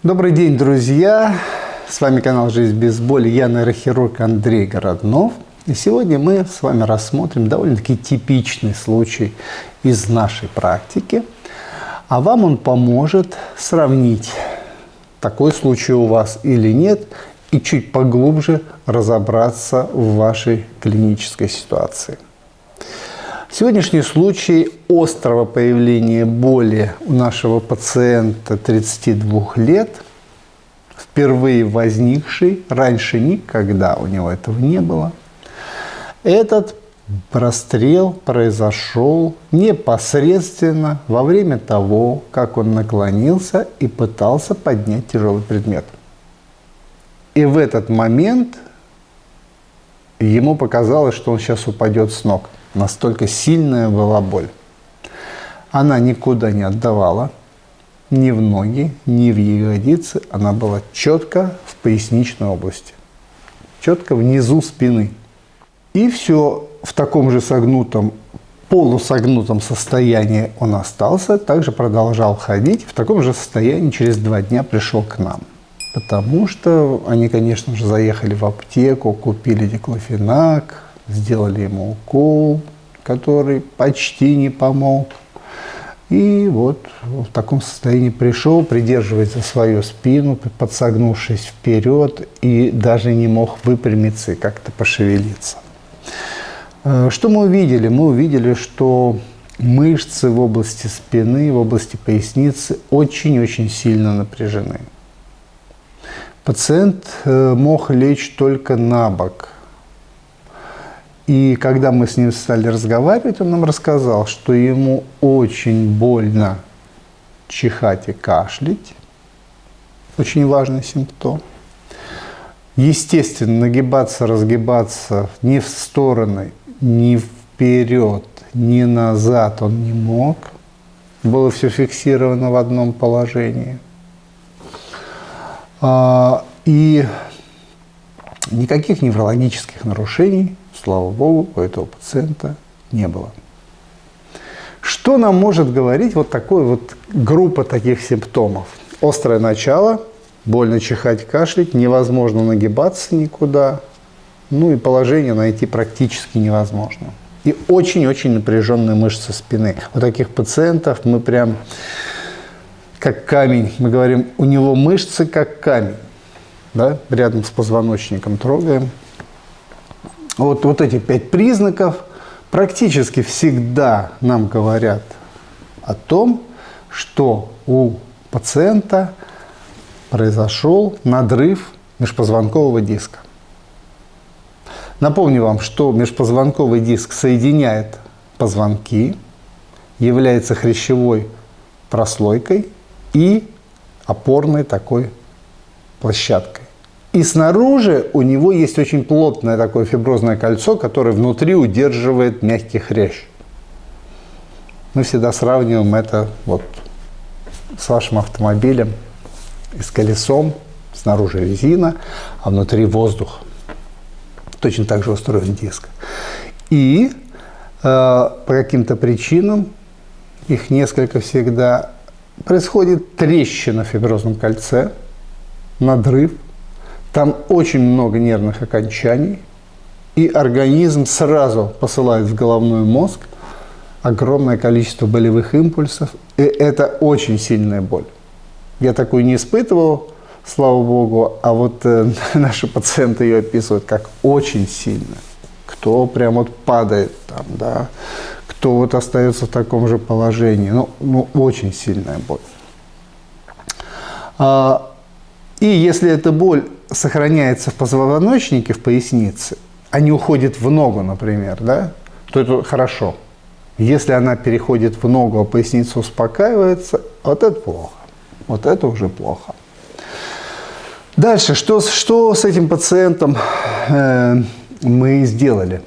Добрый день, друзья! С вами канал «Жизнь без боли». Я нейрохирург Андрей Городнов. И сегодня мы с вами рассмотрим довольно-таки типичный случай из нашей практики. А вам он поможет сравнить, такой случай у вас или нет, и чуть поглубже разобраться в вашей клинической ситуации. Сегодняшний случай острого появления боли у нашего пациента 32 лет, впервые возникший, раньше никогда у него этого не было. Этот расстрел произошел непосредственно во время того, как он наклонился и пытался поднять тяжелый предмет. И в этот момент ему показалось, что он сейчас упадет с ног. Настолько сильная была боль. Она никуда не отдавала, ни в ноги, ни в ягодицы. Она была четко в поясничной области, четко внизу спины. И все в таком же согнутом, полусогнутом состоянии он остался, также продолжал ходить. В таком же состоянии через 2 дня пришел к нам. Потому что они, конечно же, заехали в аптеку, купили диклофенак, сделали ему укол, который почти не помог. И вот в таком состоянии пришел, придерживаясь за свою спину, подсогнувшись вперед, и даже не мог выпрямиться и как-то пошевелиться. Что мы увидели? Мы увидели, что мышцы в области спины, в области поясницы очень-очень сильно напряжены. Пациент мог лечь только на бок. И когда мы с ним стали разговаривать, он нам рассказал, что ему очень больно чихать и кашлять. Очень важный симптом. Естественно, нагибаться, разгибаться ни в стороны, ни вперед, ни назад он не мог. Было все фиксировано в одном положении. И никаких неврологических нарушений, слава богу, у этого пациента не было. Что нам может говорить вот такой вот группа таких симптомов? Острое начало, больно чихать, кашлять, невозможно нагибаться никуда, ну и положение найти практически невозможно. И очень-очень напряженные мышцы спины. У таких пациентов мы прям как камень, мы говорим, у него мышцы как камень, да? Рядом с позвоночником трогаем. Вот эти 5 признаков практически всегда нам говорят о том, что у пациента произошел надрыв межпозвонкового диска. Напомню вам, что межпозвонковый диск соединяет позвонки, является хрящевой прослойкой и опорной такой площадкой. И снаружи у него есть очень плотное такое фиброзное кольцо, которое внутри удерживает мягкий хрящ. Мы всегда сравниваем это вот с вашим автомобилем и с колесом. Снаружи резина, а внутри воздух. Точно так же устроен диск. И по каким-то причинам, их несколько всегда, происходит трещина в фиброзном кольце, надрыв. Там очень много нервных окончаний, и организм сразу посылает в головной мозг огромное количество болевых импульсов, и это очень сильная боль. Я такую не испытывал, слава богу, а вот наши пациенты ее описывают как очень сильно. Кто прям вот падает там, да, кто вот остается в таком же положении, ну очень сильная боль. И если эта боль сохраняется в позвоночнике, в пояснице, а не уходит в ногу, например, да, то это хорошо. Если она переходит в ногу, а поясница успокаивается, вот это плохо. Вот это уже плохо. Дальше, что с этим пациентом мы сделали?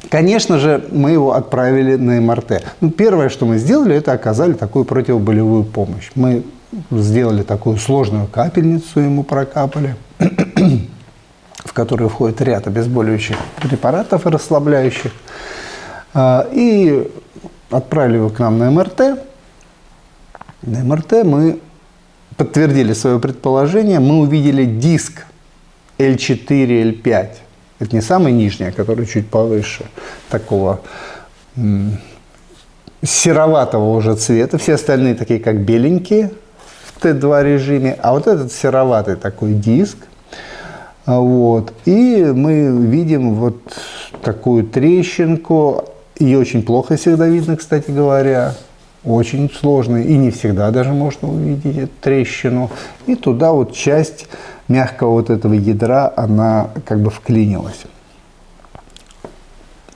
Конечно же, мы его отправили на МРТ. Первое, что мы сделали, это оказали такую противоболевую помощь. Мы сделали такую сложную капельницу, ему прокапали, в которую входит ряд обезболивающих препаратов и расслабляющих. И отправили его к нам на МРТ. На МРТ мы подтвердили свое предположение, мы увидели диск L4, L5. Это не самый нижний, а который чуть повыше, такого сероватого уже цвета. Все остальные такие, как беленькие в Т2 режиме, а вот этот сероватый такой диск. Вот. И мы видим вот такую трещинку. Ее очень плохо всегда видно, кстати говоря. Очень сложно. И не всегда даже можно увидеть эту трещину. И туда вот часть мягкого вот этого ядра, она как бы вклинилась.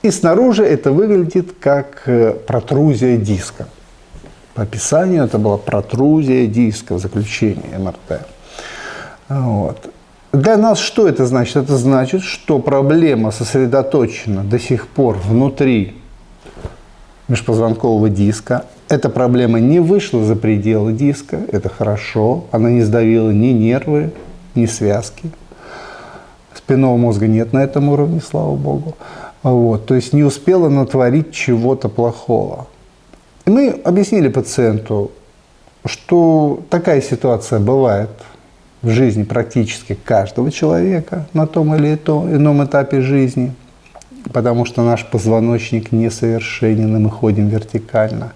И снаружи это выглядит как протрузия диска. По описанию это была протрузия диска в заключении МРТ. Вот. Для нас что это значит? Это значит, что проблема сосредоточена до сих пор внутри межпозвонкового диска. Эта проблема не вышла за пределы диска, это хорошо. Она не сдавила ни нервы, ни связки. Спинного мозга нет на этом уровне, слава богу. Вот. То есть не успела натворить чего-то плохого. И мы объяснили пациенту, что такая ситуация бывает в жизни практически каждого человека на том или ином этапе жизни, потому что наш позвоночник несовершенен, и мы ходим вертикально.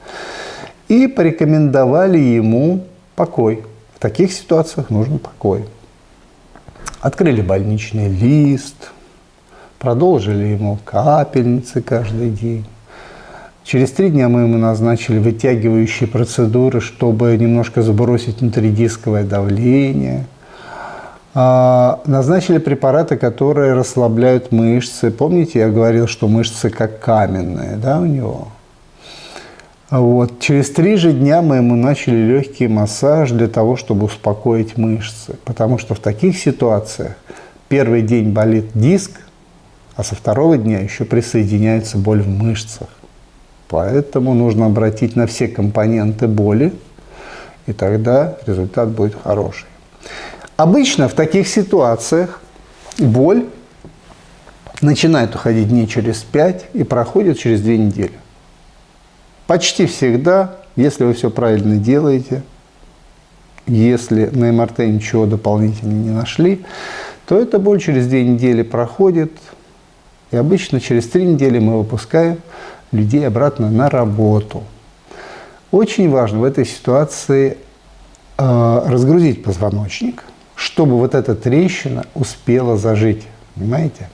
И порекомендовали ему покой. В таких ситуациях нужен покой. Открыли больничный лист, продолжили ему капельницы каждый день. Через 3 дня мы ему назначили вытягивающие процедуры, чтобы немножко сбросить внутридисковое давление. Назначили препараты, которые расслабляют мышцы. Помните, я говорил, что мышцы как каменные, да, у него? Вот. Через 3 же дня мы ему начали легкий массаж для того, чтобы успокоить мышцы. Потому что в таких ситуациях первый день болит диск, а со 2-го дня еще присоединяется боль в мышцах. Поэтому нужно обратить на все компоненты боли, и тогда результат будет хороший. Обычно в таких ситуациях боль начинает уходить дней через 5 и проходит через 2 недели. Почти всегда, если вы все правильно делаете, если на МРТ ничего дополнительного не нашли, то эта боль через 2 недели проходит, и обычно через 3 недели мы выпускаем людей обратно на работу. Очень важно в этой ситуации разгрузить позвоночник, чтобы вот эта трещина успела зажить. Понимаете?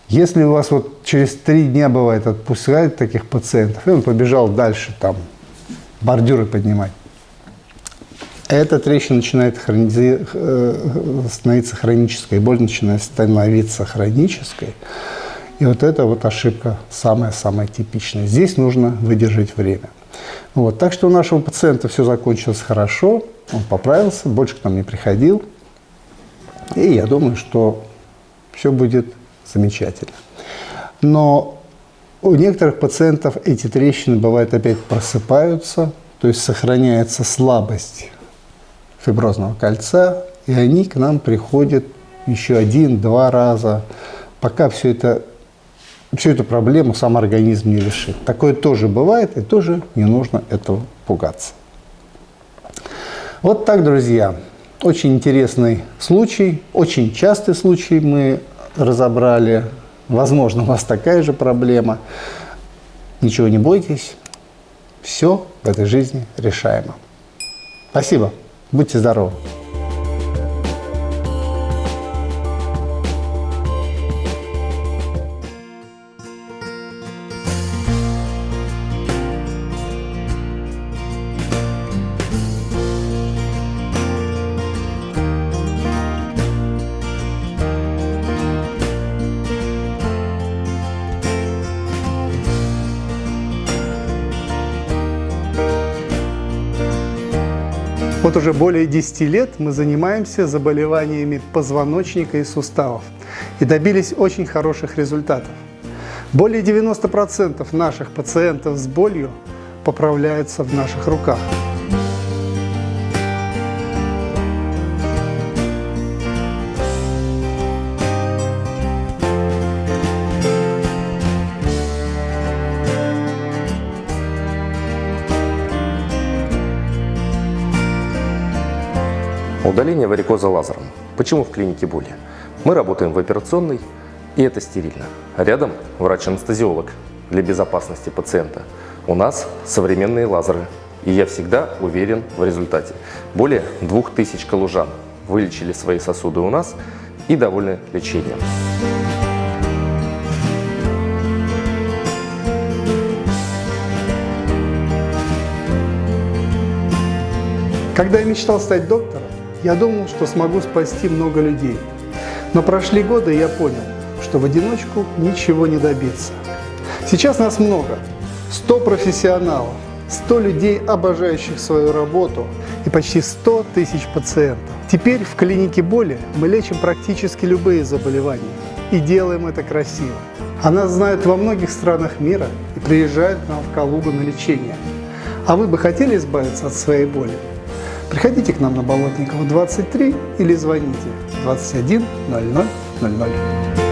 Если у вас вот через 3 дня, бывает, отпускают таких пациентов, и он побежал дальше там бордюры поднимать, эта трещина начинает становиться хронической, боль начинает становиться хронической. И вот это вот ошибка самая-самая типичная. Здесь нужно выдержать время. Вот. Так что у нашего пациента все закончилось хорошо, он поправился, больше к нам не приходил. И я думаю, что все будет замечательно. Но у некоторых пациентов эти трещины, бывает, опять просыпаются, то есть сохраняется слабость фиброзного кольца, и они к нам приходят еще 1-2 раза, пока всю эту проблему сам организм не решит. Такое тоже бывает, и тоже не нужно этого пугаться. Вот так, друзья. Очень интересный случай, очень частый случай мы разобрали. Возможно, у вас такая же проблема. Ничего не бойтесь. Все в этой жизни решаемо. Спасибо. Будьте здоровы. Вот уже более 10 лет мы занимаемся заболеваниями позвоночника и суставов и добились очень хороших результатов. Более 90% наших пациентов с болью поправляются в наших руках. Удаление варикоза лазером. Почему в клинике боли? Мы работаем в операционной, и это стерильно. Рядом врач-анестезиолог для безопасности пациента. У нас современные лазеры, и я всегда уверен в результате. Более 2000 калужан вылечили свои сосуды у нас и довольны лечением. Когда я мечтал стать доктором, я думал, что смогу спасти много людей. Но прошли годы, и я понял, что в одиночку ничего не добиться. Сейчас нас много. 100 профессионалов, 100 людей, обожающих свою работу, и почти 100 тысяч пациентов. Теперь в клинике боли мы лечим практически любые заболевания. И делаем это красиво. О нас знают во многих странах мира и приезжают к нам в Калугу на лечение. А вы бы хотели избавиться от своей боли? Приходите к нам на Болотникова, 23 или звоните 21 00 00.